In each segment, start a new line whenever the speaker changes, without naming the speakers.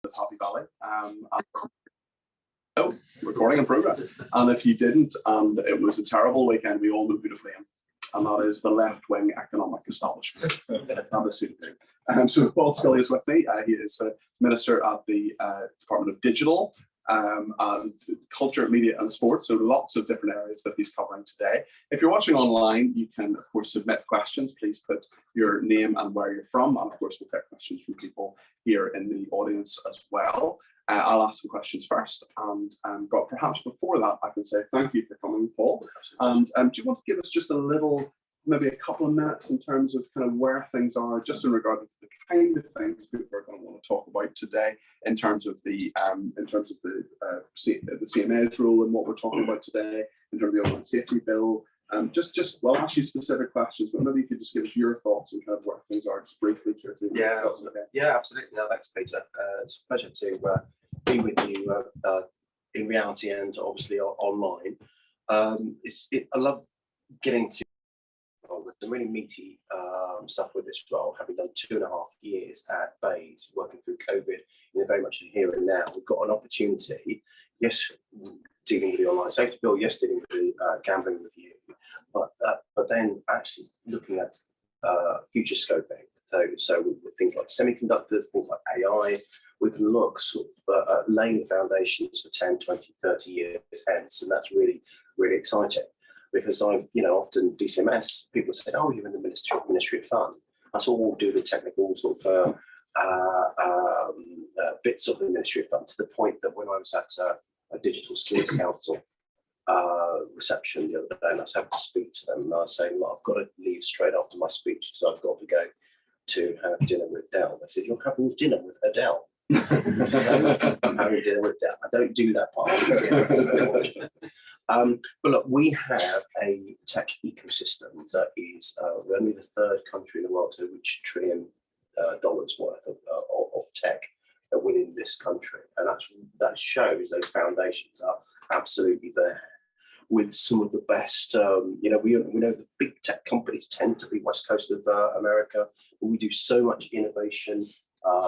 Happy Valley. Oh, recording in progress. And if you didn't, and it was a terrible weekend, we all know who to blame. And that is the left-wing economic establishment. That is who to blame. So Paul Scully is with me. He is Minister at the Department of Digital, and Culture, Media and Sport. So lots of different areas that he's covering today. If you're watching online, you can, of course, submit questions. Please put your name and where you're from. And of course, we'll take questions from people here in the audience as well. I'll ask some questions first, but perhaps before that, I can say thank you for coming, Paul. And do you want to give us just a little, maybe a couple of minutes in terms of kind of where things are, just in regard to the kind of things people are going to want to talk about today, in terms of the CMA's role and what we're talking about today, in terms of the online safety bill. Well, I'll ask you specific questions, but maybe you could just give us your thoughts on kind of where things are, just briefly.
Yeah, absolutely. No, thanks, Peter. It's a pleasure to be with you in reality and obviously online. I love getting to some really meaty stuff with this role, having done 2.5 years at Bayes, working through COVID, very much in here and now. We've got an opportunity, yes, dealing with the online safety bill, yes, dealing with the gambling review, but then actually looking at future scoping. So with things like semiconductors, things like AI, we can look sort of at laying the foundations for 10, 20, 30 years hence, and that's really, really exciting. Because I've, often DCMS, people say, oh, you're in the Ministry of Fun. That's all we'll do the technical sort of bits of the Ministry of Fun, to the point that when I was at a Digital Skills Council reception the other day, and I was having to speak to them, and I was saying, well, I've got to leave straight after my speech because I've got to go to have dinner with Adele. They said, you're having dinner with Adele? I'm having dinner with Adele. I don't do that part of the but look, we have a tech ecosystem that is we're only the third country in the world to reach $1 trillion worth of tech within this country, and that shows those foundations are absolutely there. With some of the best, we know the big tech companies tend to be west coast of America, but we do so much innovation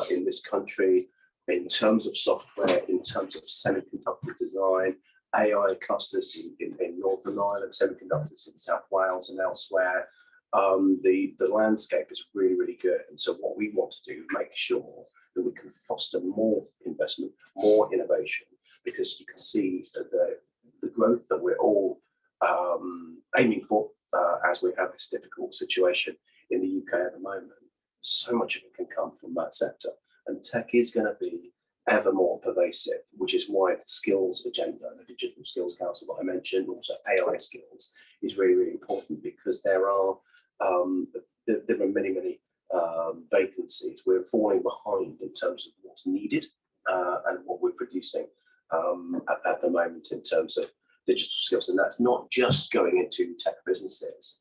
in this country in terms of software, in terms of semiconductor design, AI clusters in Northern Ireland, semiconductors in South Wales and elsewhere. The landscape is really, really good. And so what we want to do is make sure that we can foster more investment, more innovation, because you can see that the growth that we're all aiming for as we have this difficult situation in the UK at the moment. So much of it can come from that sector. And tech is going to be ever more pervasive, which is why the skills agenda, the Digital Skills Council that I mentioned, also AI skills, is really, really important, because there are many vacancies. We're falling behind in terms of what's needed and what we're producing at the moment in terms of digital skills. And that's not just going into tech businesses,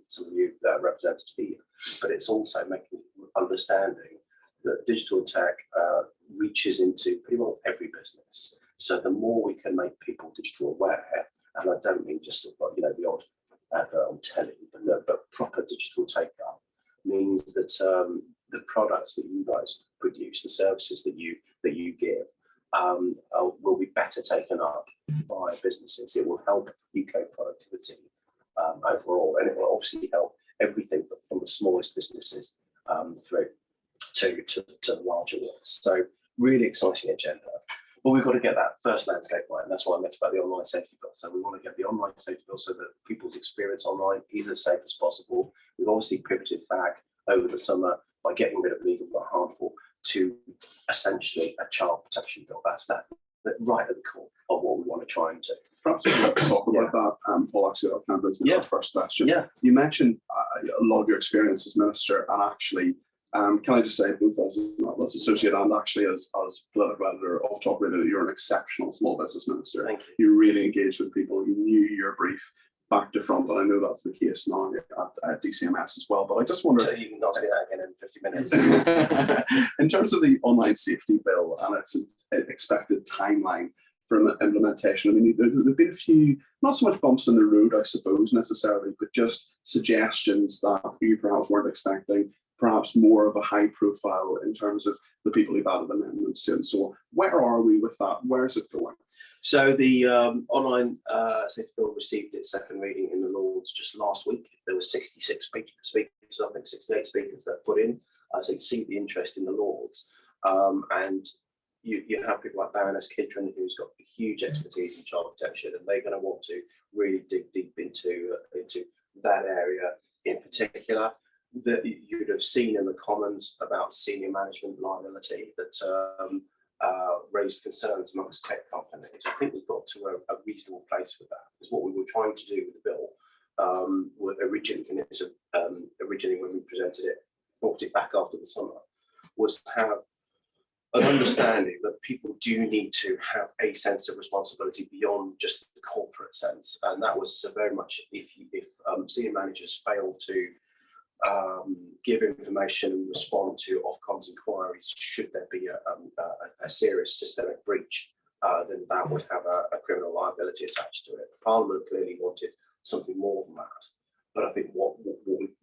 some of you representatives here, but it's also understanding that digital tech reaches into pretty well every business. So the more we can make people digital aware, and I don't mean just the odd advert on telly, but proper digital take-up, means that the products that you guys produce, the services that you give, will be better taken up by businesses. It will help UK productivity overall, and it will obviously help everything from the smallest businesses through to the larger ones. So really exciting agenda. But we've got to get that first landscape right, and that's why I meant about the online safety bill. So we want to get the online safety bill so that people's experience online is as safe as possible. We've obviously pivoted back over the summer by getting rid of legal but harmful to essentially a child protection bill. That's that right at the core of what we want to try and do.
Perhaps we can talk about that, Paul. Actually, I'll kind of go to the first question.
Yeah.
You mentioned a lot of your experience as minister, and actually, can I just say, both as associate and actually as political editor of Talk Radio, that you're an exceptional small business minister.
Thank you.
You really engaged with people. You knew your brief back to front, and I know that's the case now at DCMS as well. But I just wonder,
so you can not say that again in 50 minutes.
in terms of the online safety bill and its expected timeline for implementation, I mean, there've been a few, not so much bumps in the road, I suppose, necessarily, but just suggestions that you perhaps weren't expecting, perhaps more of a high profile in terms of the people who've added amendments to it and so on. Where are we with that? Where is it going?
So the online safety bill received its second reading in the Lords just last week. There were 66 speakers, I think 68 speakers that put in. So you see the interest in the Lords. And you have people like Baroness Kidron, who's got huge expertise in child protection, and they're going to want to really dig deep into that area in particular. That you'd have seen in the Commons about senior management liability that raised concerns amongst tech companies. I think we've got to a reasonable place with that, because what we were trying to do with the bill originally when we presented it, brought it back after the summer, was to have an understanding that people do need to have a sense of responsibility beyond just the corporate sense, and that was very much if senior managers fail to give information and respond to Ofcom's inquiries, should there be a serious systemic breach, then that would have a criminal liability attached to it. Parliament clearly wanted something more than that, but I think what we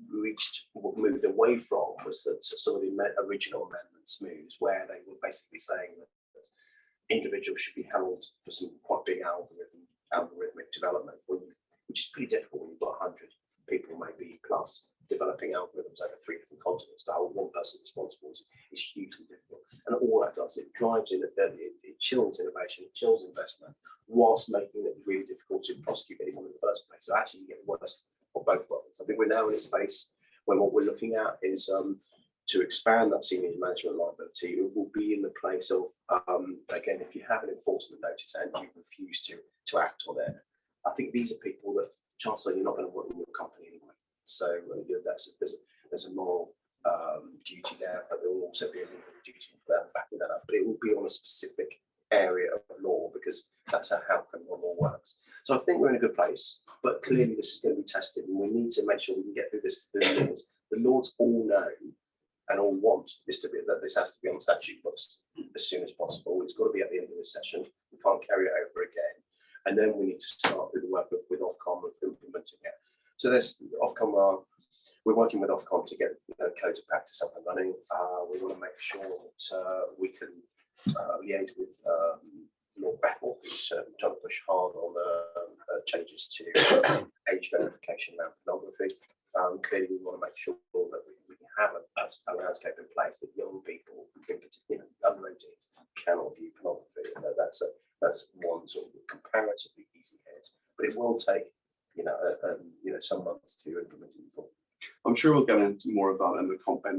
moved away from was that some of the original amendments moves, where they were basically saying that individuals should be held for some quite big algorithmic development, which is pretty difficult when you've got 100 people maybe plus developing algorithms over 3 different continents. To hold one person responsible is hugely difficult, and all that does, it drives in, it chills innovation, it chills investment, whilst making it really difficult to prosecute anyone in the first place. So actually, you get the worst of both worlds. I think we're now in a space where what we're looking at is to expand that senior management liability. It will be in the place of again, if you have an enforcement notice and you refuse to act on it, I think these are people that chances are you're not going to work in your company anyway. So there's a moral duty there, but there will also be a legal duty for that, backing that up. But it will be on a specific area of law, because that's how criminal law works. So I think we're in a good place, but clearly this is going to be tested, and we need to make sure we can get through this. The Lords all know and all want this this has to be on the statute books as soon as possible. It's got to be at the end of this session. We can't carry it over again, and then we need to start with the work with Ofcom of implementing it. So there's Ofcom. We're working with Ofcom to get the codes of practice up and running. We want to make sure that we can liaise with Lord Bethel, who's trying to push hard on changes to age verification around pornography. Clearly, we want to make sure that we can have a landscape in place that young people, in particular under 18s, cannot view pornography. That's one sort of comparatively easy hit, but it will take some months to implement it before.
I'm sure we'll get into more of that in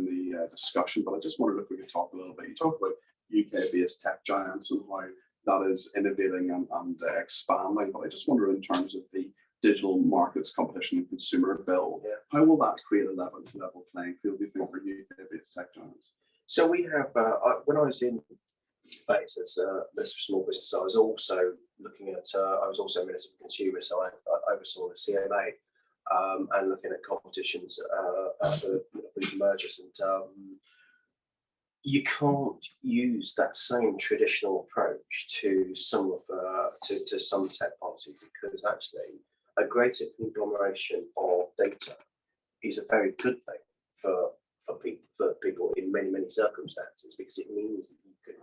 the discussion, but I just wondered if we could talk a little bit. You talked about UK-based tech giants and how that is innovating and expanding, but I just wonder in terms of the Digital Markets Competition and Consumer Bill, how will that create a level playing field, do you think, for UK-based tech giants?
So we have, when I was in space as small business, I was also looking at, I was also Minister for Consumer, so I oversaw the CMA and looking at competitions for mergers, and you can't use that same traditional approach to some tech policy, because actually a greater conglomeration of data is a very good thing for people in many circumstances, because it means that you can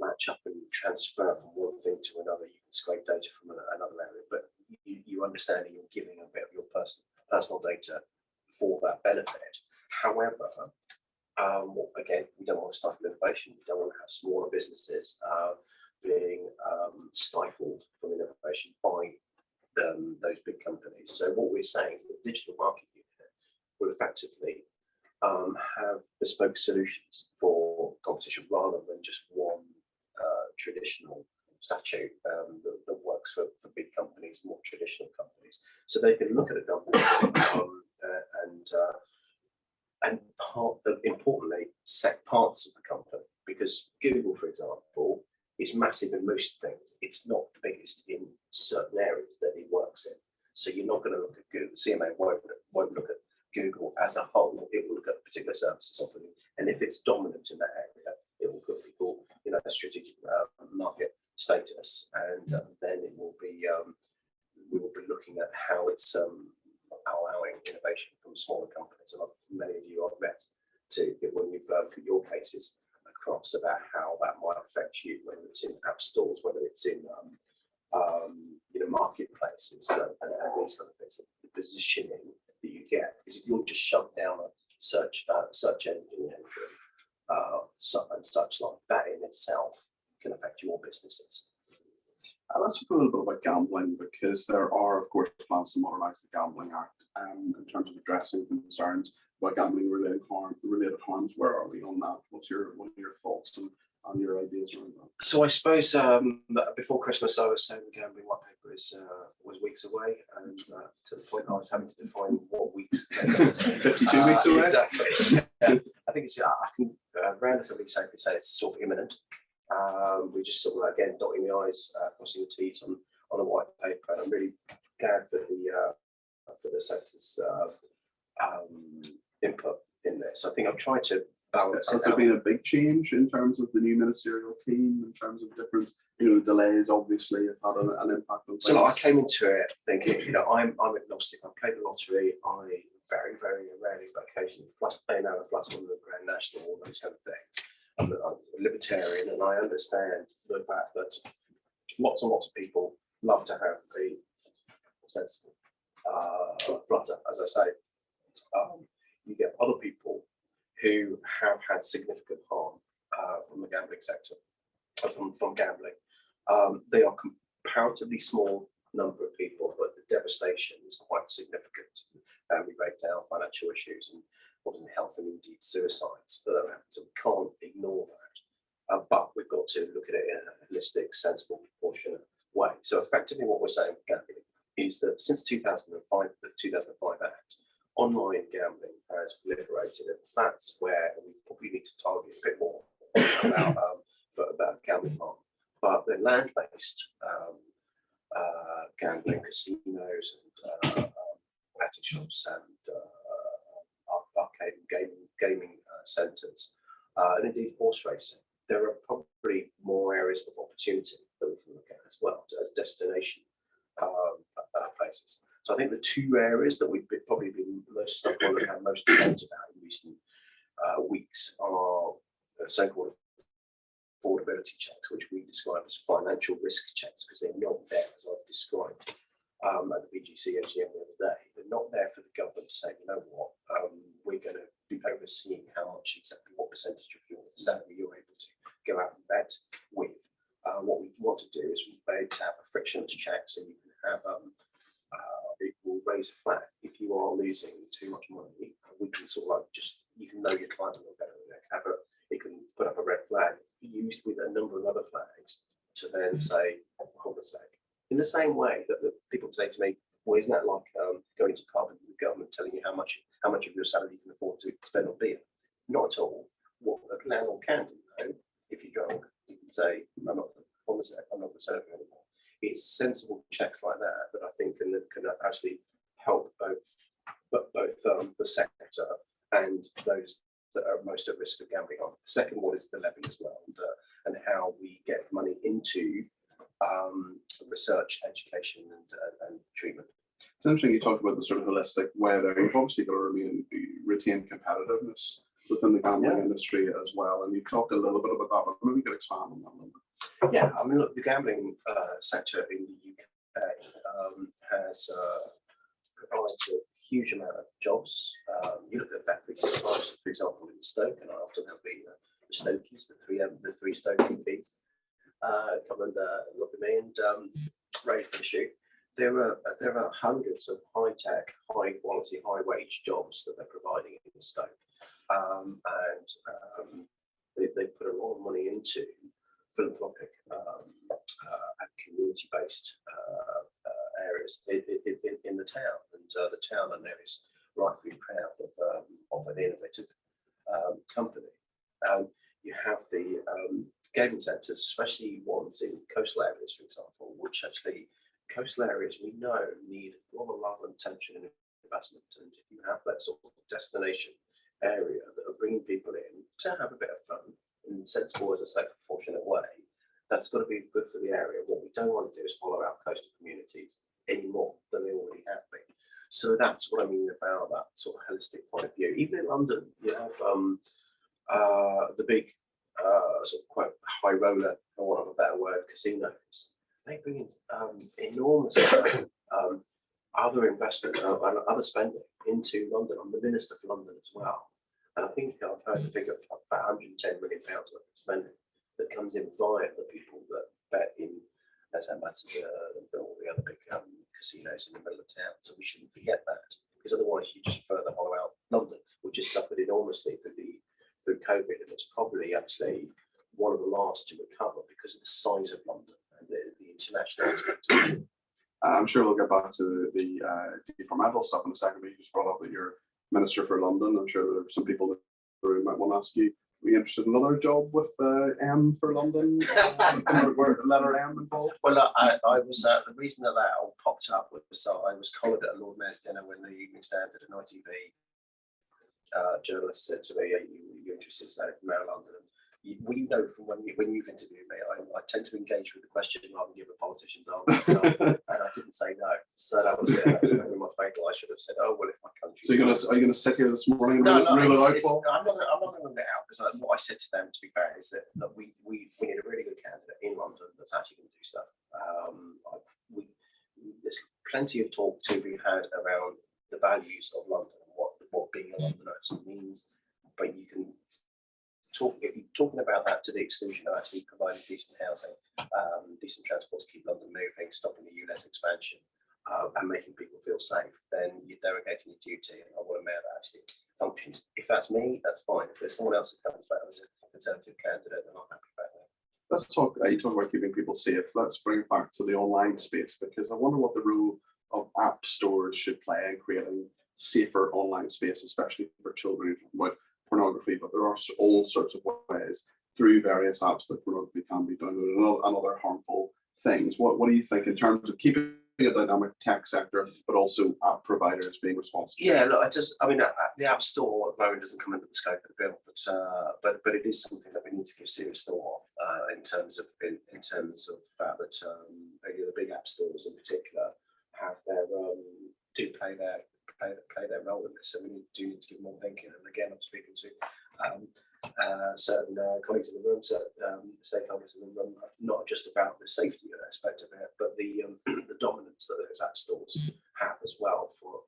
match up and transfer from one thing to another. You can scrape data from another area, but you understand that you're giving a bit of your personal data for that benefit. However, again, we don't want to stifle innovation. We don't want to have smaller businesses being stifled from innovation by those big companies. So what we're saying is that the Digital Market Unit will effectively have bespoke solutions for competition, rather than just one traditional statute that works for big companies, more traditional companies. So they can look at a company importantly, set parts of the company, because Google, for example, is massive in most things. It's not the biggest in certain areas that it works in. So you're not going to look at Google. CMA won't look at Google as a whole. It will look at particular services offering, and if it's dominant in that area, it will put people a strategic market status, and then it will be we will be looking at how it's allowing innovation from smaller companies. cases across about how that might affect you, whether it's in app stores, whether it's in marketplaces, and these kind of things. The positioning that you get, because if you're just shoved down a search engine entry and such like that in itself can affect your businesses.
Let's talk a little bit about gambling, because there are, of course, plans to modernise the Gambling Act in terms of addressing concerns about gambling related harms. Where are we on that? What are your thoughts and your ideas around that?
So I suppose before Christmas, I was saying the gambling white paper was weeks away, and to the point I was having to define what weeks.
52 weeks away.
Exactly. I think it's. I can relatively safely say it's sort of imminent. We just sort of again dotting the i's, crossing the t's on a white paper, and I'm really glad for the sector's input in this. I think I've tried to balance.
Has there been a big change in terms of the new ministerial team, in terms of different, delays obviously have had an impact on things?
So I came into it thinking, I'm agnostic. I play the lottery. I very, very rarely, but occasionally playing out a flat on the Grand National, all those kind of things. I'm a libertarian, and I understand the fact that lots and lots of people love to have a sensible flutter, as I say. You get other people who have had significant harm from the gambling sector, from gambling. They are comparatively small number of people, but the devastation is quite significant. Family breakdown, financial issues, and often health and indeed suicides. So we can't ignore that. But we've got to look at it in a holistic, sensible, proportionate way. So effectively what we're saying with gambling is that since 2005, the 2005 Act, online gambling has proliferated, and that's where we probably need to target a bit more about gambling harm. But the land-based gambling, casinos and betting shops and arcade and gaming centres, and indeed horse racing, there are probably more areas of opportunity that we can look at as well as destination places. So I think the two areas that we've probably been most stuck on and had most debates about in recent weeks are so-called affordability checks, which we describe as financial risk checks, because they're not there, as I've described at the BGC AGM the other day. They're not there for the government to say, you know what, we're going to be overseeing how much exactly, what percentage of your salary you're able to go out and bet with. What we want to do is we need to have a frictionless check, so you can have it will raise a flag if you are losing too much money. We can sort of like you can know your client a little better. It can put up a red flag used with a number of other flags to then say, hold a sec. In the same way that the people say to me, well, isn't that like going to Carbon with the government telling you how much of your salary you can afford to spend on beer? Not at all. What a landlord can do, though, if you're drunk, you can say, I'm not on the set, I'm not the server anymore. It's sensible checks like that that I think can actually help both the sector and those that are most at risk of gambling. The second one is the levy as well, and how we get money into research, education, and treatment.
It's interesting you talked about the sort of holistic way there. You've obviously got to retain competitiveness within the gambling industry as well, and you've talked a little bit about that, but maybe we could expand on that a little bit.
Yeah, I mean, look, the gambling sector in the UK has provides a huge amount of jobs. You look at Bet365, for example, in Stoke, and I often have the Stokies, the three Stoke MPs, come and look at me and raise the issue. There are hundreds of high-tech, high-quality, high-wage jobs that they're providing in Stoke, and they put a lot of money into philanthropic and community-based areas in the town, and the town I know is rightfully proud of an innovative company. You have the gaming centres, especially ones in coastal areas, for example, which actually coastal areas we know need a lot of love and attention and investment. And if you have that sort of destination area that are bringing people in to have a bit of fun in a sensible, as I say, proportionate way, that's got to be good for the area. What we don't want to do is follow out coastal communities any more than they already have been. So that's what I mean about that sort of holistic point of view. Even in London, you have the big sort of quite high roller, for want of a better word, casinos, they bring in enormous amount of other investment and other spending into London. I'm the Minister for London as well. And I think I've heard the figure of about £110 million worth of spending that comes in via the people that bet in, as I mentioned, all the other big casinos in the middle of town. So we shouldn't forget that, because otherwise you just further hollow out London, which has suffered enormously through COVID, and it's probably actually one of the last to recover because of the size of London and the international aspect of it.
I'm sure we'll get back to the departmental stuff in a second, but you just brought up that you're Minister for London. I'm sure there are some people that might want to ask you, are you interested in another job with M for London? Where letter M involved?
Well, I was, the reason that all popped up was I was collared at a Lord Mayor's dinner when the Evening Standard and ITV journalist said to me, are you interested in staying from London? We know from when you've interviewed me, I tend to engage with the question rather than give a politician's answer. So, and I didn't say no. So that was it. That was my fatal. I should have said, oh, well, if my country.
So are you going to sit here this morning and
no,
rule it out?
I'm not going to rule it out, because what I said to them, to be fair, is that we need a really good candidate in London that's actually going to do stuff. There's plenty of talk to be had around the values of London and what being a Londoner means, but you can. If you're talking about that to the exclusion of actually providing decent housing, decent transport to keep London moving, stopping the ULEZ expansion, and making people feel safe, then you're derogating your duty. And I want a mayor that actually functions. If that's me, that's fine. If there's someone else that comes back as a Conservative candidate, then I'm happy about that.
Let's talk. You talk about keeping people safe. Let's bring it back to the online space, because I wonder what the role of app stores should play in creating safer online space, especially for children. What pornography, but there are all sorts of ways through various apps that pornography can be downloaded and other harmful things. What do you think in terms of keeping a dynamic tech sector, but also app providers being responsible?
Yeah, look, the App Store at the moment doesn't come under the scope of the bill, but it is something that we need to give serious thought of in terms of the fact that the big app stores in particular have their do play their role in this, so we do need to give more thinking. And again, I'm speaking to certain colleagues in the room, certain stakeholders in the room, not just about the safety aspect of it, but the dominance that those app stores have as well for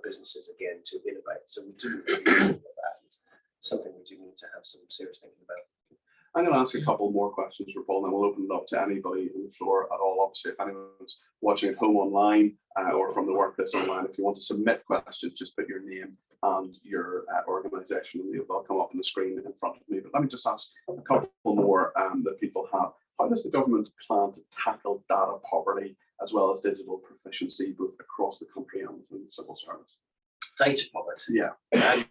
businesses again to innovate. So we do need to think about that. It's something we do need to have some serious thinking about.
I'm going to ask a couple more questions for Paul, and then we'll open it up to anybody on the floor at all. Obviously, if anyone's watching at home online or from the workplace online, if you want to submit questions, just put your name and your organisation, and they'll come up on the screen in front of me. But let me just ask a couple more that people have. How does the government plan to tackle data poverty as well as digital proficiency, both across the country and within the civil service?
Data poverty.
Yeah.
Data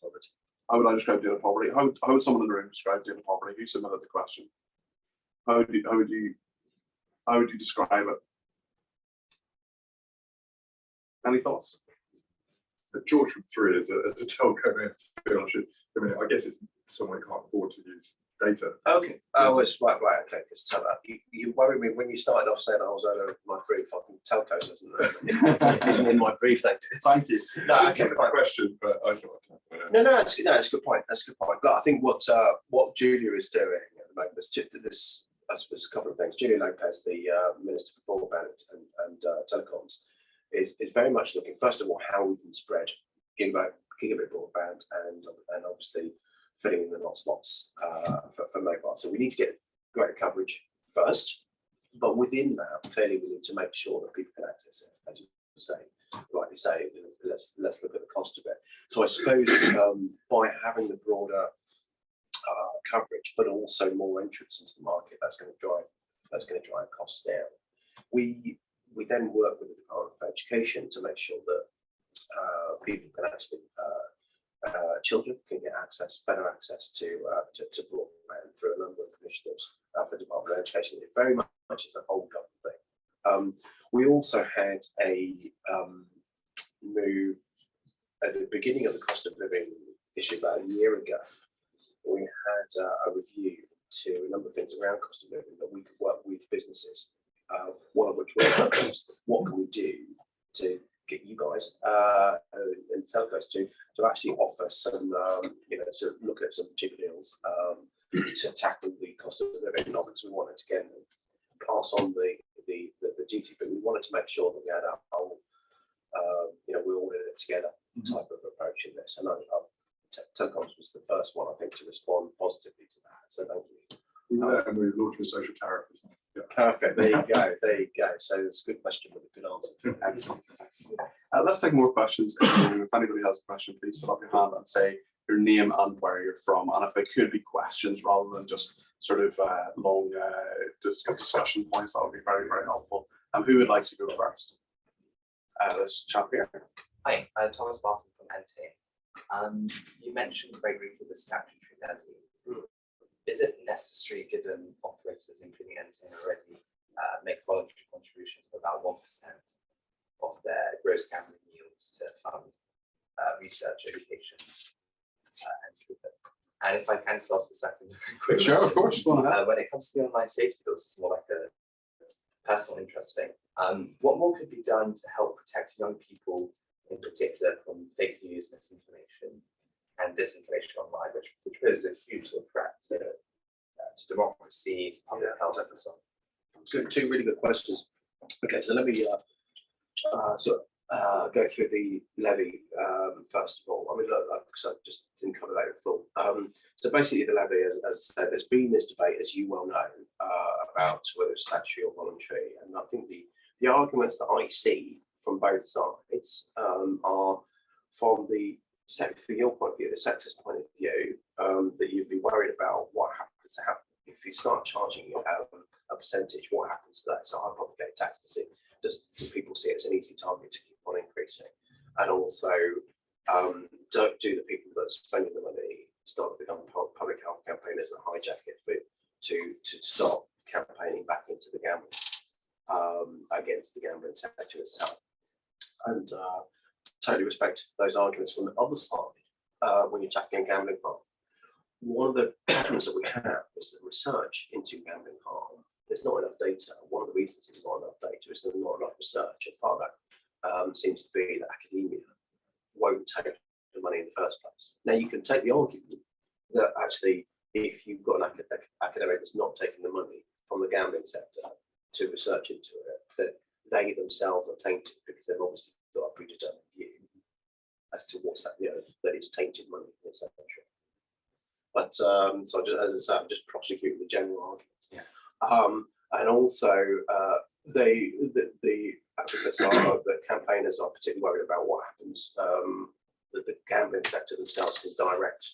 poverty.
How would I describe data poverty? How would someone in the room describe data poverty? Who submitted the question? How would you describe it? Any thoughts?
George from Three as a telco man, I guess it's someone who can't afford to use data.
Okay. Oh, it's right. Okay, because you worried me when you started off saying I was out of my brief. Fucking telco isn't in my brief.
Thank you.
No,
That's a question, but I thought.
No, it's a good point. That's a good point. But I think what Julia is doing at the moment, there's a couple of things. Julia Lopez, the Minister for Broadband and Telecoms, is very much looking, first of all, how we can spread gigabit broadband and obviously filling in the not slots for mobile. So we need to get greater coverage first, but within that, clearly we need to make sure that people can access it, as you rightly say. Let's look at the cost of it. So I suppose by having the broader coverage, but also more entrance into the market, that's going to drive costs down. We then work with the Department of Education to make sure that people can actually, children can get better access to broadband through a number of initiatives for the Department of Education. It very much is a whole government thing. We also had a move at the beginning of the cost of living issue about a year ago. We had a review to a number of things around cost of living that we could work with businesses. One of which was what can we do to get you guys and telcos to actually offer some, to look at some cheaper deals to tackle the cost of living. Not because we wanted to get pass on the duty, but we wanted to make sure that we had our whole, we all did it together type of approach in this. And telecoms was the first one, I think, to respond positively to that. So thank you.
And we launched a social tariff as well. Yeah.
Perfect. There you go. There you go. So it's a good question with a good answer.
Excellent. Excellent. Let's take more questions. If anybody has a question, please put up your hand and say your name and where you're from. And if it could be questions rather than just sort of long discussion points, that would be very, very helpful. Who would like to go first? Let's chat here.
Hi, Thomas Barton from NT. You mentioned very briefly the statutory levy. Is it necessary, given operators, including NT, already make voluntary contributions of about 1% of their gross gambling yields to fund research, education, and treatment? And if I can just ask a second quick
Sure,
question.
of course. Go on ahead.
When it comes to the online safety bills, it's more like a personal interest thing. What more could be done to help protect young people, in particular, from fake news, misinformation, and disinformation online, which poses a huge sort of threat to democracy, to public health, and so on?
Good, two really good questions. Okay, so let me go through the levy first of all. I mean, look, because I just didn't cover that in full. So basically, the levy, as I said, there's been this debate, as you well know, about whether it's statutory or voluntary, and I think the arguments that I see from both sides are from the sector, from your point of view, the sector's point of view, that you'd be worried about what happens if you start charging a percentage. What happens to that? So hypothetical tax, do people see it as an easy target to keep on increasing? And also, do the people that are spending the money start to become public health campaigners that hijack it to stop campaigning back into the gambling against the gambling sector itself? And totally respect those arguments from the other side when you're tackling gambling harm. One of the problems that we have is that research into gambling harm, there's not enough data. One of the reasons there's not enough data is there's not enough research. And part of that seems to be that academia won't take the money in the first place. Now, you can take the argument that actually, if you've got an academic that's not taking the money from the gambling sector to research into it, that they themselves are tainted because they've obviously got a predetermined view as to what's that, that it's tainted money, etc. But so just, as I say, I'm just prosecuting the general arguments.
Yeah.
And also, the advocates are that campaigners are particularly worried about what happens. That the gambling sector themselves can direct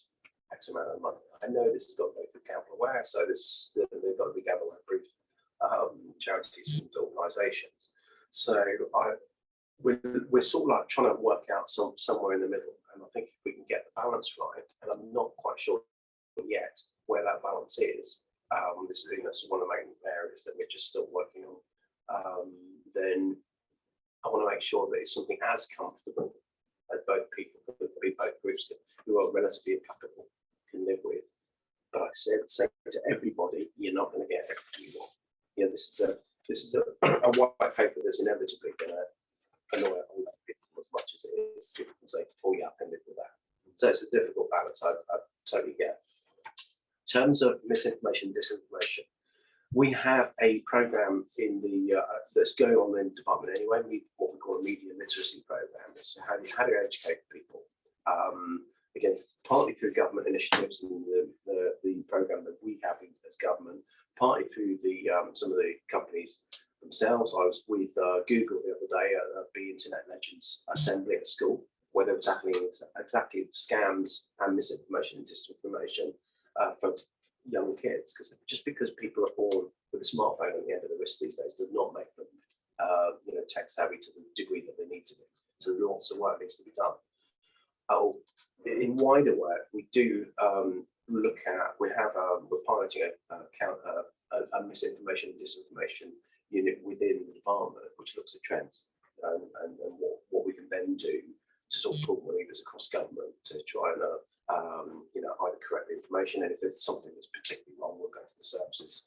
X amount of money. I know this has got to go through Gamble Aware, so they've got to be Gamble Aware approved charities and organisations. So we're sort of like trying to work out somewhere in the middle, and I think if we can get the balance right, and I'm not quite sure yet where that balance is. This is one of the main areas that we're just still working on. Then I want to make sure that it's something as comfortable as both groups who are relatively implacable can live with. But I said, say to everybody, you're not going to get everything you want. This is a white paper that's inevitably going to annoy all that people as much as it is people can say, oh yeah, I can live with that. So it's a difficult balance. I totally get. In terms of misinformation, disinformation, we have a program in the that's going on in the department anyway. What we call a media literacy program. It's how to educate people. Again, partly through government initiatives and the program that we have as government, partly through some of the companies themselves. I was with Google the other day at the Internet Legends Assembly at school, where they were tackling exactly scams and misinformation and disinformation for young kids. Because just because people are born with a smartphone at the end of the wrist these days does not make them tech savvy to the degree that they need to be. So lots of work needs to be done. In wider work, we do look at, we're piloting a misinformation and disinformation unit within the department, which looks at trends and what we can then do to sort of pull levers across government to try and either correct the information, and if it's something that's particularly wrong, we'll go to the services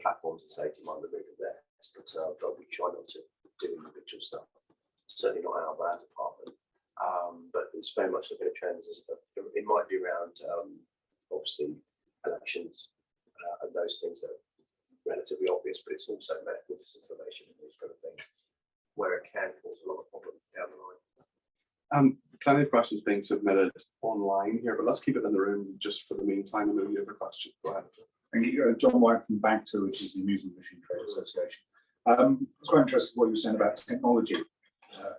platforms and say, do you mind removing this? But we try not to do individual stuff. certainly not our department. But it's very much looking at trends. It might be around obviously elections and those things that are relatively obvious, but it's also medical disinformation and those kind of things where it can cause a lot of problems down the line.
Plenty of questions being submitted online here, but let's keep it in the room just for the meantime. And then you have a question. Go ahead.
Thank you. John White from BAGTA, which is the Amusement Machine Trade Association. I was quite interested in what you were saying about technology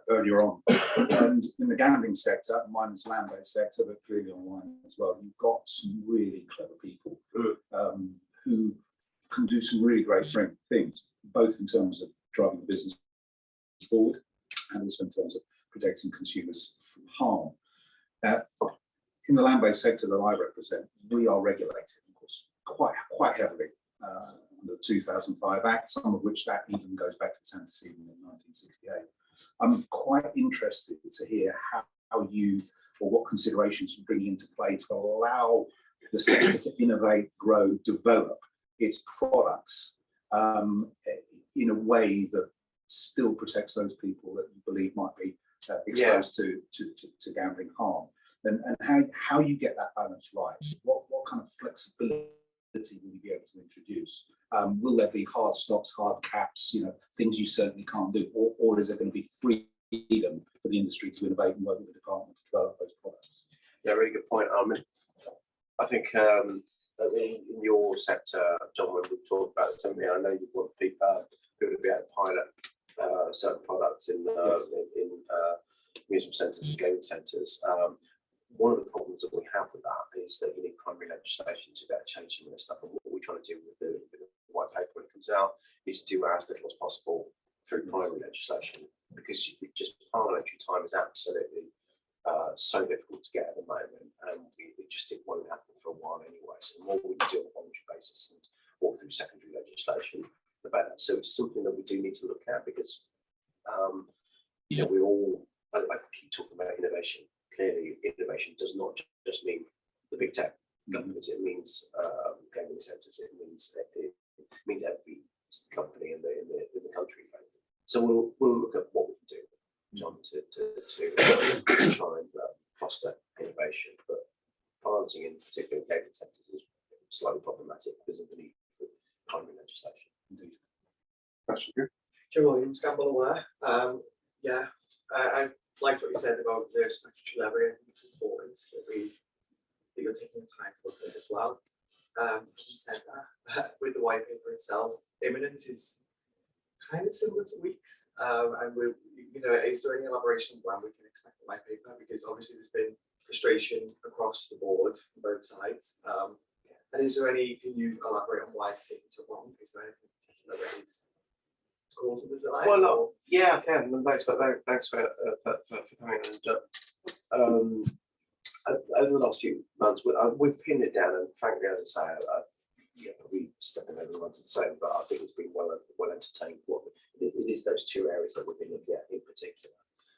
earlier on. And in the gambling sector, mine is land-based sector, but clearly online as well, you've got some really clever people who can do some really great things, both in terms of driving the business forward and also in terms of protecting consumers from harm. In the land-based sector that I represent, we are regulated, of course, quite heavily under the 2005 Act, some of which that even goes back to its antecedent in 1968. I'm quite interested to hear how you, or what considerations you bring into play to allow the sector to innovate, grow, develop its products in a way that still protects those people that you believe might be exposed to gambling harm, and how you get that balance right. What kind of flexibility will you be able to introduce? Will there be hard stops, hard caps, things you certainly can't do, or is there going to be freedom for the industry to innovate and work with the department to develop those products?
Yeah, really good point. I think in your sector, John, when we talk about something, I know you want people to be able to pilot certain products in amusement centres and gaming centres. One of the problems that we have with that is that you need primary legislation to be able to change some of this stuff. And what we're trying to do with the white paper when it comes out is do as little as possible through primary legislation, because just parliamentary time is absolutely so difficult to get at the moment, and it won't happen for a while anyway. So the more we do on a voluntary basis and walk through secondary legislation, the better. So it's something that we do need to look at, because we all, I keep talking about innovation. Clearly, innovation does not just mean the big tech companies. It means gaming centres. It means every company in the country. So we'll look at what we can do, John, to try and foster innovation. But piloting in particular gaming centres is slightly problematic because of the need for primary legislation.
Indeed. Question here.
Joe Williams, Gamble Aware. I liked what you said about the statutory levy. I think it's important that you're taking the time to look at it as well. Having said that, with the white paper itself, imminent is kind of similar to weeks. And is there any elaboration on when we can expect the white paper? Because obviously there's been frustration across the board from both sides. And can you elaborate on why it's taken so long? Is there anything particular that is causing the delay?
Well, no, yeah, I can. And thanks for coming. And over the last few months, we've pinned it down, and frankly, as I say, we stepping over the same, but I think it's been well entertained. It is those two areas that we've been looking at in particular,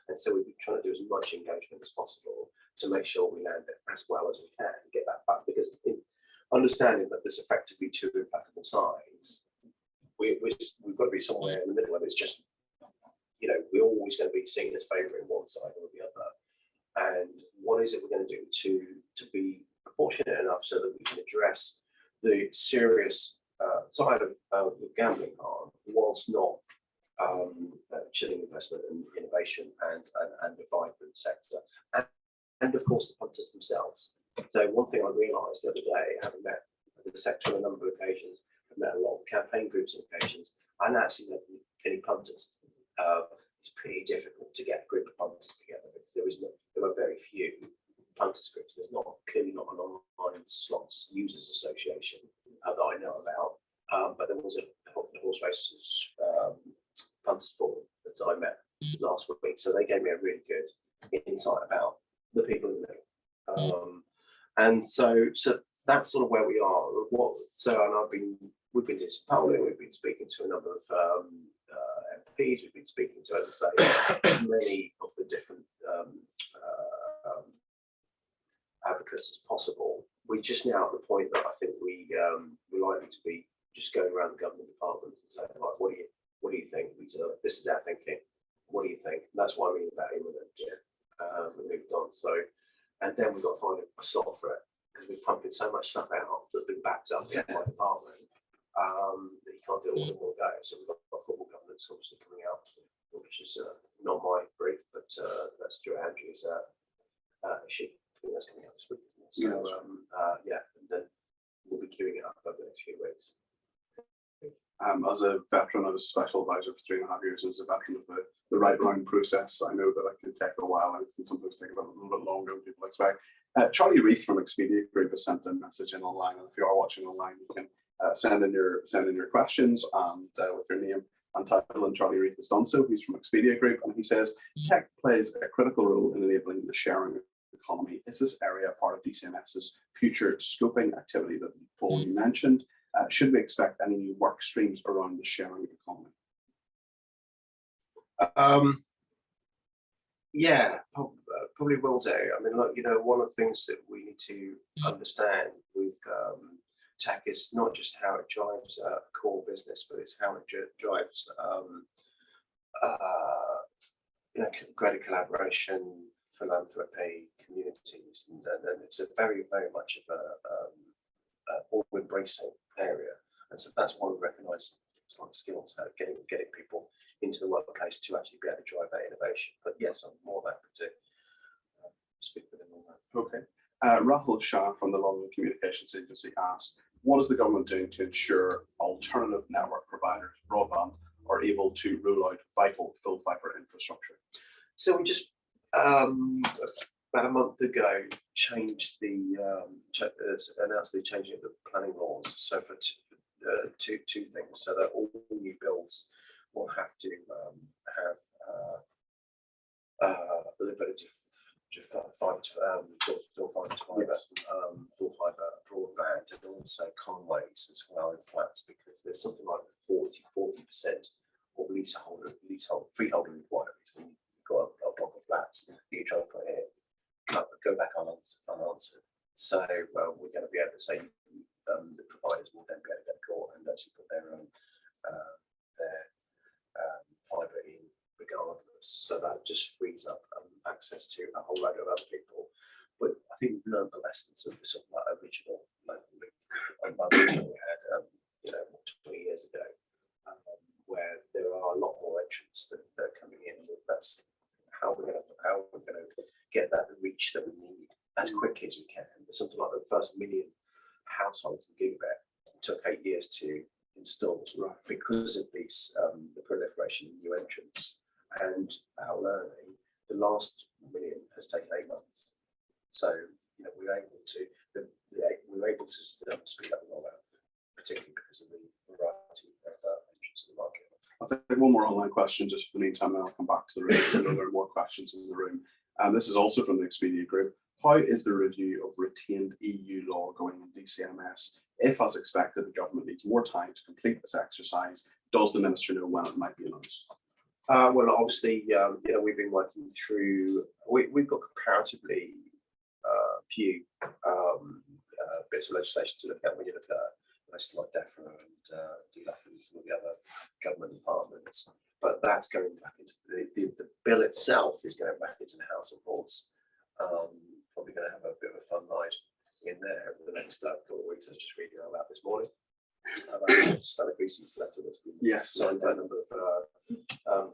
and so we've been trying to do as much engagement as possible to make sure we land it as well as we can and get that back. Because understanding that there's effectively two implacable sides, we've got to be somewhere in the middle, and it's just, we're always going to be seen as favouring one side or the other. And what is it we're going to do to be proportionate enough so that we can address the serious side of gambling harm, whilst not chilling investment and innovation and a vibrant sector, and of course the punters themselves. So one thing I realised the other day, having met the sector on a number of occasions, I've met a lot of campaign groups on occasions, I haven't actually met any punters. It's pretty difficult to get a group of punters together, because there are very few punters groups. There's clearly not an online slots users association that I know about, but there was a horse races punters forum that I met last week, so they gave me a really good insight about the people in the middle. And so that's sort of where we are. We've been doing some polling, we've been speaking to a number of MPs, we've been speaking to, as I say, many of the different advocates as possible. We're just now at the point that I think we're likely to be just going around the government departments and saying, like, what do you think? This is our thinking. What do you think? And that's what I mean about imminent. Yeah, we moved on. So, and then we've got to find a slot for it because we're pumping so much stuff out that's been backed up in my department that you can't do it all in one go. So we've got football governance obviously coming out, which is not my brief, but that's Stuart Andrews' issue. I think that's coming out this week. So yeah, and then we'll be queuing it up over the next few weeks.
As a veteran, I was a special advisor for 3.5 years. As a veteran of the right round process, I know that it can take a while and can sometimes take a little bit longer than people expect. Charlie Reith from Expedia Group has sent a message in online, and if you are watching online, you can send in your questions and with your name and title. And Charlie Reith has done so. He's from Expedia Group, and he says tech plays a critical role in enabling the sharing economy. Is this area part of DCMS's future scoping activity that Paul you mentioned? Should we expect any new work streams around the sharing economy?
Yeah, probably will do. I mean, look, one of the things that we need to understand with tech is not just how it drives core business, but it's how it drives greater collaboration, philanthropy, communities, and it's a very, very much of a all-embracing area, and so that's why we recognise skills, how getting people into the workplace to actually be able to drive that innovation. But yes, I'm more happy to speak with them on that.
Okay. Rahul Shah from the London Communications Agency asked, what is the government doing to ensure alternative network providers, broadband, are able to roll out vital full fibre infrastructure?
So we just about a month ago changed announced the changing of the planning laws. So for two things, so that all new builds will have to have the ability to find full fibre broadband, and also conways as well in flats, because there's something like 40% of freeholder requirements when you've got a block of flats that you try to put in, go back unanswered. So we're going to be able to say the providers will then be able to go to court and actually put their own fibre in regardless. So that just frees up access to a whole load of other people. But I think we've learned the lessons of the sort of original we had 20 years ago, where there are a lot more entrants that are coming in. That's how we're going to get that reach that we need as quickly as we can. Something like the first million households in gigabit took 8 years to install, right, because of these the proliferation of new entrants and our learning. The last million has taken 8 months. So we were able to speed up the rollout, particularly because of the variety of entrants in the market.
I'll take one more online question just for the meantime, then I'll come back to the room. I know there are more questions in the room. This is also from the Expedia Group. How is the review of retained EU law going in DCMS? If, as expected, the government needs more time to complete this exercise, does the Minister know when it might be announced?
Well, obviously, we've been working through. We've got comparatively few bits of legislation to look at when you look at places like DEFRA and DLAF and some of the other government departments. But that's going back into the bill itself is going back into the House of Lords. Probably going to have a bit of a fun night in there over the next couple of weeks. I was just reading out that this morning about Atticus' letter that's been signed by a number of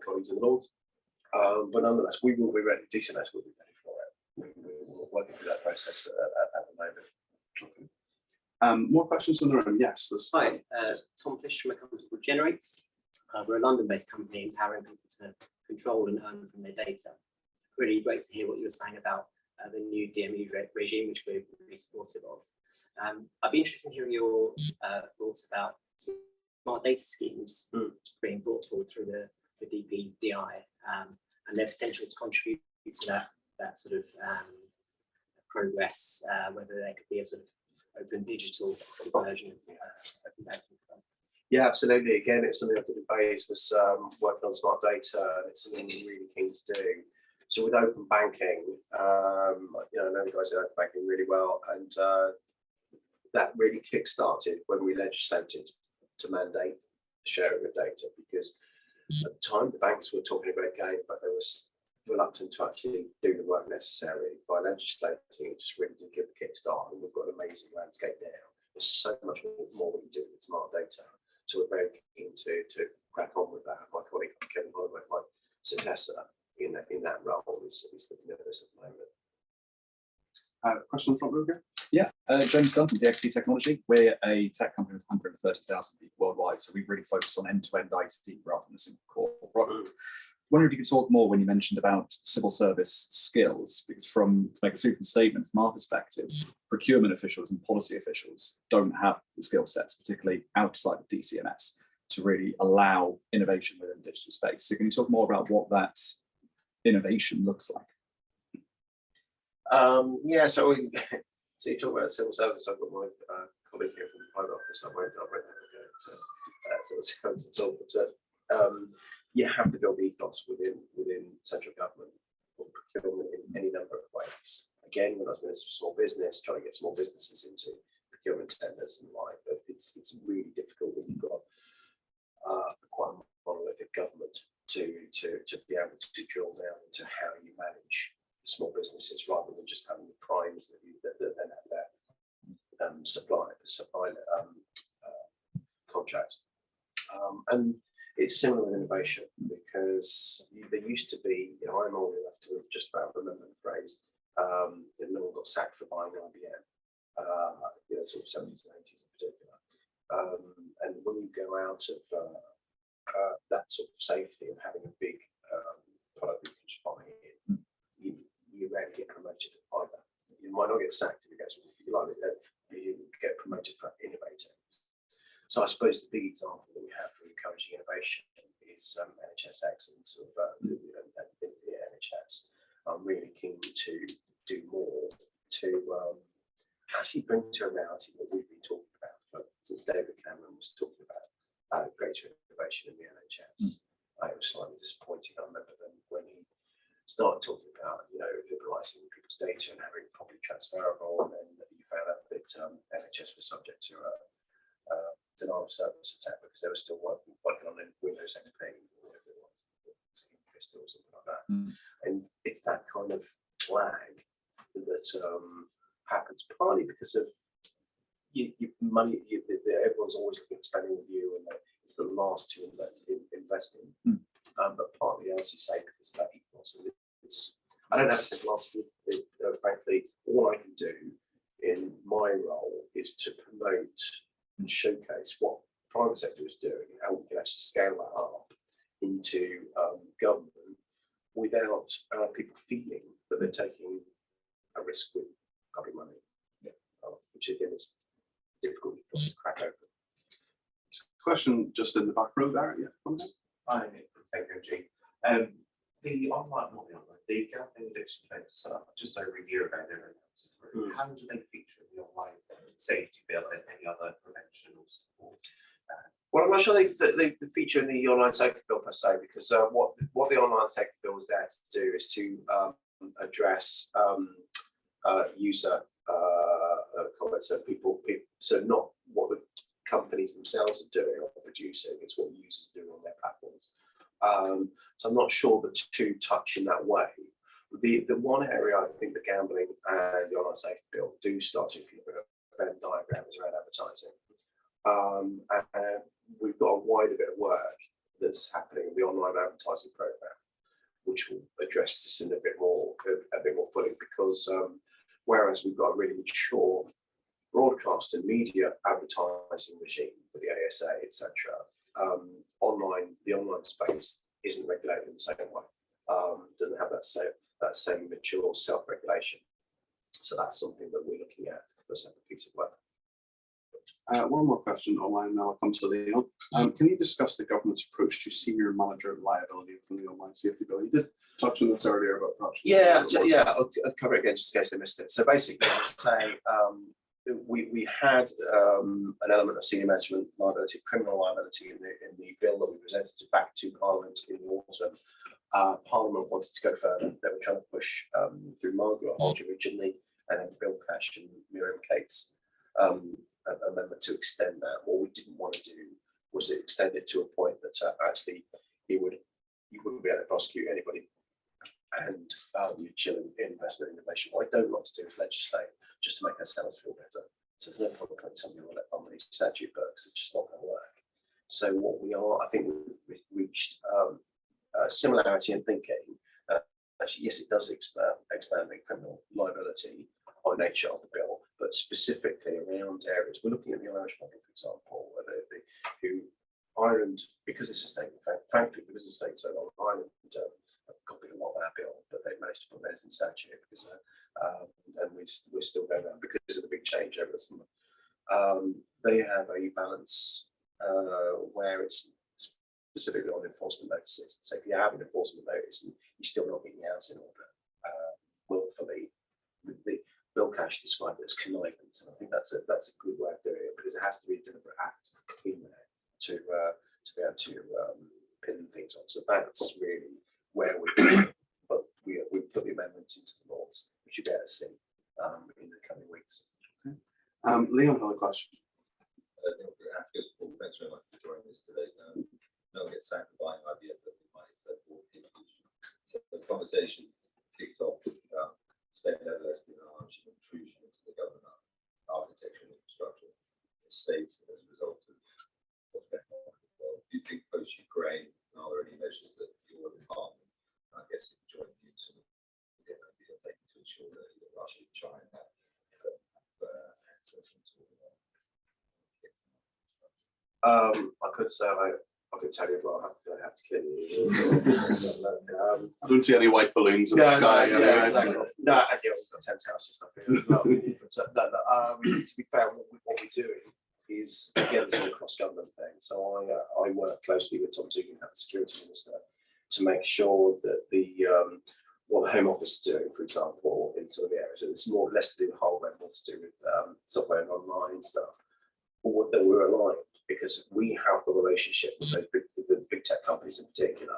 colleagues in the Lords. But nonetheless, we will be ready. DCMS will be ready for it. We're working through that process at the moment.
More questions in the room? Yes.
Hi, Tom Fish from a company called Generate. We're a London-based company empowering people to control and earn from their data. Really great to hear what you were saying about the new DME regime, which we're really supportive of. I'd be interested in hearing your thoughts about smart data schemes being brought forward through the DPDI and their potential to contribute to that sort of progress, whether there could be a sort of open digital sort of version of open banking.
Yeah, absolutely. Again, it's something I did at Bayes was working on smart data, and it's something we're really keen to do. So with open banking, I know the guys at open banking really well, and that really kick-started when we legislated to mandate the sharing of data, because at the time the banks were talking a great game, but there was reluctant to actually do the work necessary by legislating. It just really did give the kickstart, and we've got an amazing landscape now. There's so much more we can do with smart data. So we're very keen to crack on with that. My colleague Kevin Holloway, my successor in that role, is looking at this at the moment.
Question from Ruger?
Yeah, James Dunn from DXC Technology. We're a tech company with 130,000 people worldwide, so we really focus on end-to-end IT rather than a single core product. Wondering if you could talk more when you mentioned about civil service skills, because to make a sweeping statement from our perspective, procurement officials and policy officials don't have the skill sets, particularly outside of DCMS, to really allow innovation within the digital space. So can you talk more about what that innovation looks like?
Yeah, so you talk about civil service. I've got my colleague here from the private office. I won't that go. So you have to build ethos within central government or procurement in any number of ways. Again, when I was Minister for Small Business, trying to get small businesses into procurement tenders and the like, but it's really difficult when you've got quite a monolithic government to be able to drill down into how you manage small businesses rather than just having the primes that then have their supply contracts. And it's similar with innovation, because there used to be, I'm old enough to just about remember the phrase, that no one got sacked for buying IBM, sort of 70s and 80s in particular. And when you go out of that sort of safety of having a big product you can just buy in, you rarely get promoted either. You might not get sacked if you get promoted for innovating. So I suppose the big example that we have for encouraging innovation is NHS Excellence of the NHS. I'm really keen to do more to actually bring to a reality what we've been talking about since David Cameron was talking about greater innovation in the NHS. It was slightly disappointing. I remember then when he started talking about liberalising people's data and having it properly transferable, and then you found out that NHS was subject to denial of service attack because they were still working on Windows XP, or something like that. And it's that kind of lag that happens partly because of money. Everyone's always looking at spending with you, and it's the last to invest in. But partly, as you say, because of that ethos. I don't have a simple answer. Frankly, all I can do in my role is to promote and showcase what private sector is doing and how we can actually scale that up into government without people feeling that they're taking a risk with public money, which again is difficult for us to crack open.
Question just in the back row there. Yeah.
Hi, Nick from KPMG. The online, not the online, the gambling addiction claims set up just over a year ago. They were announced through. How do they feature in the online safety bill and any other prevention or support?
Well, I'm not sure they feature in the online safety bill per se, because what the online safety bill is there to do is to address user comments. So so not what the companies themselves are doing or producing, it's what users do on their platforms. So I'm not sure the two touch in that way. The one area I think the gambling and the online safety bill do start to, if you look at a Venn diagram, is around advertising. And we've got a wider bit of work that's happening in the online advertising program, which will address this in a bit more fully, because whereas we've got a really mature broadcast and media advertising regime with the ASA, etc., the online space isn't regulated in the same way. Doesn't have that same mature self-regulation. So that's something that we're looking at for a separate piece of work.
One more question online, now I'll come to Leon. Can you discuss the government's approach to senior manager liability from the online safety bill? You did touch on this earlier about perhaps.
I'll cover it again just in case I missed it. So basically, say we had an element of senior management liability, criminal liability in the bill that we presented back to Parliament in the autumn. Parliament wanted to go further. They were trying to push through Margaret Hodge originally, and then Bill Cash and Miriam Cates amendment to extend that. What we didn't want to do was extend it to a point that actually you wouldn't be able to prosecute anybody and your chilling investment innovation. What I don't want to do is legislate just to make ourselves feel better. So there's no point putting something on these statute books. It's just not going to work. So what we are, I think we've reached similarity in thinking. Actually, yes, it does expand the criminal liability or nature of the bill, but specifically around areas. We're looking at the Irish model, for example, where who Ireland, because it's a state, frankly, because it's a state so long, Ireland have copied a lot of our bill, but they've managed to put theirs in statute because, and we're still going down because of the big change over the summer. They have a balance where it's specifically on enforcement notices. So if you have an enforcement notice and you're still not getting your house in order willfully, the Bill Cash described it as connivance, and I think that's a good way of doing it because it has to be a deliberate act in there to be able to pin things on. So that's really where but we put the amendments into the laws, which you better see in the coming weeks.
Leon had a question.
Atticus, Paul, thanks very much for joining us today. No one gets sacked for buying IVF, but we might have so the conversation kicked off about state-level espionage and intrusion into the government architecture and infrastructure in states as a result of what's going on. Well, do you think post-Ukraine, are there any measures that your department, I guess, joint you to get taken to ensure that Russia and China have access into
I could say I could tell you, but I have to kill you.
I don't see any white balloons in the sky.
Exactly. No, I do. I've got 10 houses stuff here as well. To be fair, what we're doing is, again, this is a cross-government thing. So I work closely with Tom Dugan, the Security Minister, to make sure that what the Home Office is doing, for example, in some of the areas, it's less to do with hardware, more to do with software and online stuff, or that we're aligned. Because we have the relationship with those big tech companies in particular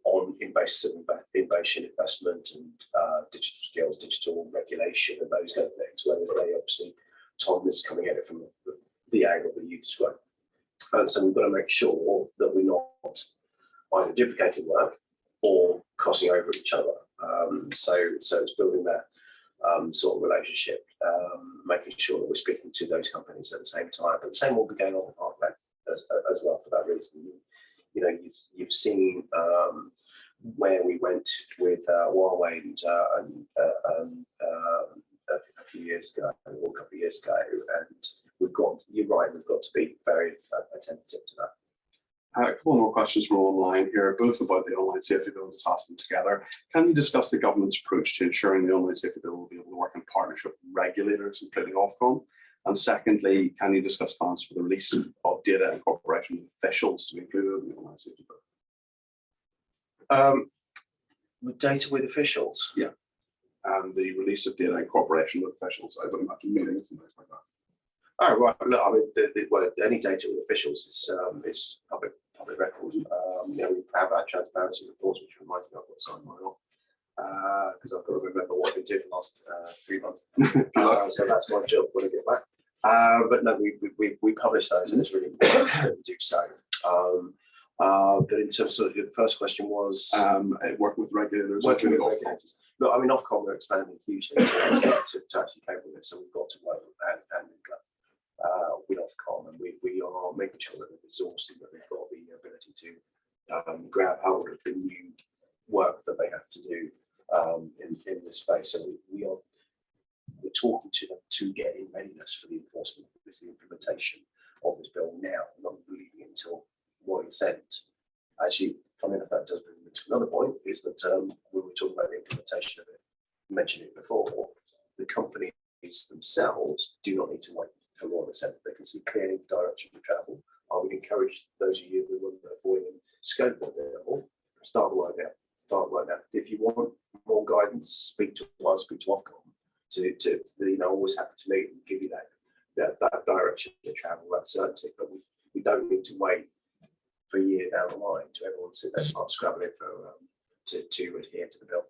on innovation investment and digital skills, digital regulation and those kind of things, whereas they obviously, Tom is coming at it from the angle that you described. And so we've got to make sure that we're not either duplicating work or crossing over each other. So it's building that sort of relationship, making sure that we're speaking to those companies at the same time. But the same will be going on with hardware as well for that reason. You've seen where we went with Huawei and a few years ago, or a couple of years ago, and you're right, we've got to be very attentive to that.
A couple more questions from online here, both about the online safety bill. Just ask them together. Can you discuss the government's approach to ensuring the online safety bill will be able to work in partnership with regulators, including Ofcom? And secondly, can you discuss plans for the release of data and cooperation with officials to be included in the online safety bill?
With data with officials?
Yeah. And the release of data and cooperation with officials. I would imagine meetings and things like that.
Oh, right. Look, I mean, any data with officials is public record. We have our transparency reports, which reminds me I've got to sign mine off because I've got to remember what we did the last 3 months. So that's my job when I get back. But no, we publish those, and it's really important to do so. But in terms of the first question was
working with regulators.
Working with regulators. Look, I mean, Ofcom are expanding hugely to actually cope with it, so we've got to work and with Ofcom, and we are making sure that the resourcing that they've got the ability to grab hold of the new work that they have to do in this space. So we're talking to them to get in readiness for the enforcement. It's the implementation of this bill now, not leaving it until what it's sent. Actually, funny enough, that does bring me to another point, is that when we were talking about the implementation of it, I mentioned it before, the companies themselves do not need to wait for what it's sent. They can see clearly the direction of travel. I would encourage those of you who want to avoid scope of it, start right now. Start right now. If you want more guidance, speak to us, speak to Ofcom. Always happy to meet and give you that direction to travel, that certainty. But we don't need to wait for a year down the line to everyone sit there and start scrabbling to adhere to the bill.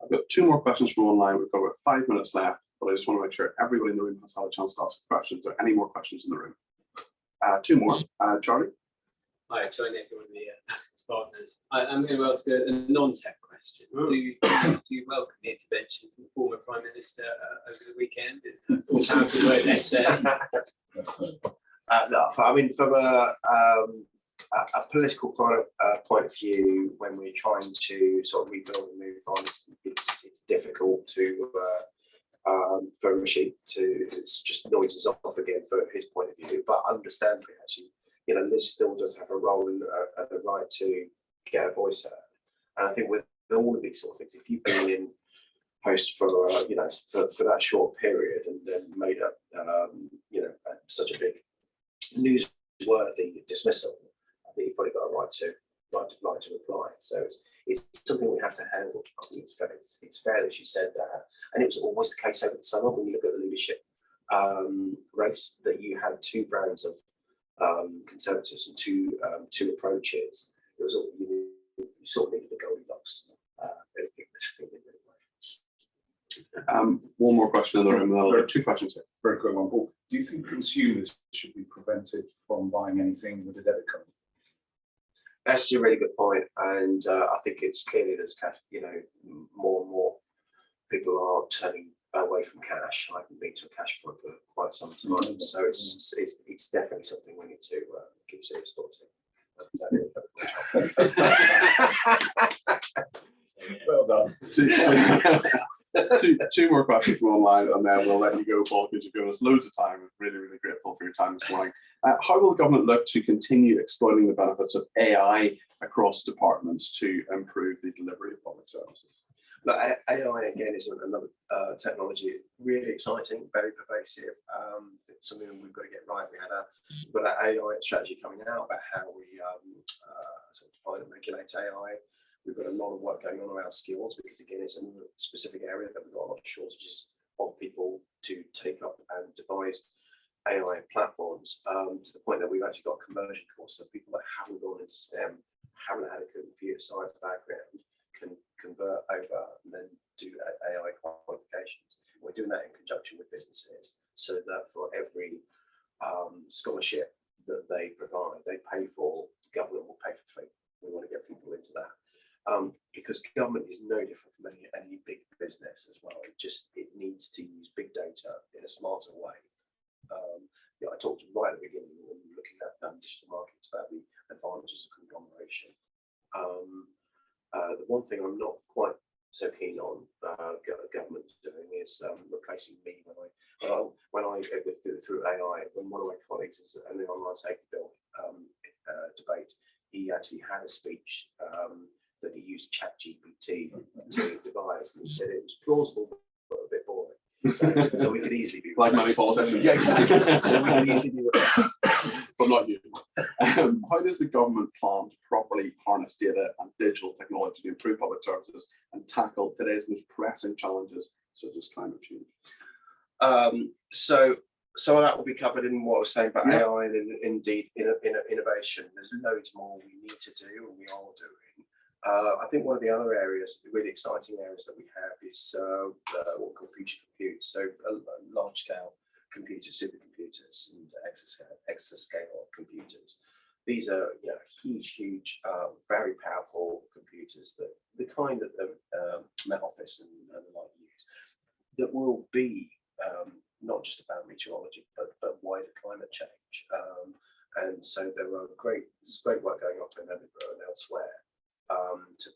I've got 2 more questions from online. We've got about 5 minutes left, but I just want to make sure everybody in the room has had a chance to ask questions. Or any more questions in the room? 2 more. Charlie?
Hi, Joe Nick, one of the Atticus partners. I'm going to ask a non-tech question. Do you welcome the intervention from the former Prime Minister over the weekend? 4,000-word essay.
No, I mean, from a political point of view, when we're trying to sort of rebuild and move on, it's difficult to for Rishi to just noises off again for his point of view. But understandably, actually, you know, Liz still does have a role in the right to get a voice out. And I think with all of these sort of things, if you've been in post for you know for that short period and then made up you know such a big newsworthy dismissal, I think you've probably got a right to reply. So it's something we have to handle. I think it's fair that she said that, and it was always the case over the summer when you look at the leadership race, that you had two brands of Conservatives and two approaches. It was all you sort of needed a Goldilocks.
One more question in the room. There are two questions here.
Very quick one, Paul. Do you think consumers should be prevented from buying anything with a debit card?
That's a really good point, and I think it's clearly there's you know more and more people are turning away from cash. I haven't been to a cash point for quite some time, so it's definitely something we need to give serious thought to.
Well done.
Two more questions from online, and then we'll let you go, Paul, because you've given us loads of time. We're really, really grateful for your time this morning. How will the government look to continue exploiting the benefits of AI across departments to improve the delivery of public services?
Look, AI again is another technology, really exciting, very pervasive. It's something we've got to get right. We've got an AI strategy coming out about how we sort of define and regulate AI. We've got a lot of work going on around skills, because again, it's a specific area that we've got a lot of shortages of people to take up and devise AI platforms, to the point that we've actually got conversion courses. So people that haven't gone into STEM, haven't had a computer science background, can convert over and then do AI qualifications. We're doing that in conjunction with businesses, so that for every scholarship that they provide, they pay for, government will pay for free. We want to get people into that. Because government is no different from any big business as well. It needs to use big data in a smarter way. You know, I talked right at the beginning when we were looking at digital markets about the advantages of conglomeration. The one thing I'm not quite so keen on government doing is replacing me when I go through AI. When one of my colleagues is in the online safety bill debate, he actually had a speech that he used ChatGPT to devise, and he said it was plausible but a bit boring. So we could easily be
like many politicians.
Yeah, exactly. So we could easily be replaced.
But not you. How does the government plan to properly harness data and digital technology to improve public services and tackle today's most pressing challenges, such as climate change?
So some of that will be covered in what I was saying about AI and indeed innovation. There's loads more we need to do, and we are doing. I think one of the other areas, the really exciting areas that we have, is what we call future compute. So large-scale computers, supercomputers, and exascale computers. These are huge, very powerful computers, that the kind that the Met Office and the like use, that will be not just about meteorology, but wider climate change. And so there's great work going on in Edinburgh and elsewhere to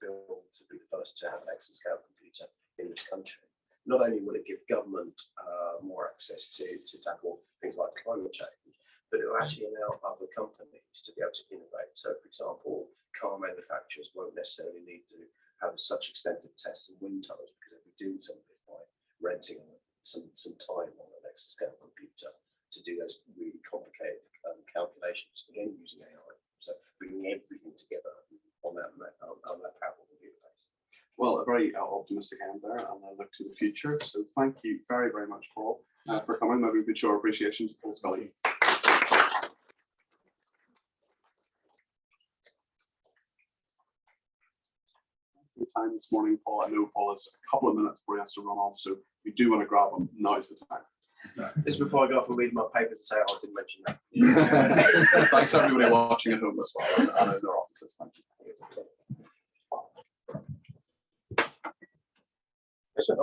be the first to have an exascale computer in this country. Not only will it give government more access to tackle things like climate change, but it will actually allow other companies to be able to innovate. So, for example, car manufacturers won't necessarily need to have such extensive tests and wind tunnels, because they'll be doing something by renting some time on an exascale computer to do those really complicated calculations, again using AI. So bringing everything together on that powerful computer base.
Well, a very optimistic end there, and I look to the future. So thank you very, very much, Paul, for coming. Maybe we could show our appreciation to Paul Scully. The time this morning, Paul. I know Paul has a couple of minutes before he has to run off, so we do want to grab him. Now's the time.
Just before I go off and read my papers and say, oh, I didn't mention that.
Thanks everybody watching at home as well and in their offices. Thank you. That's it.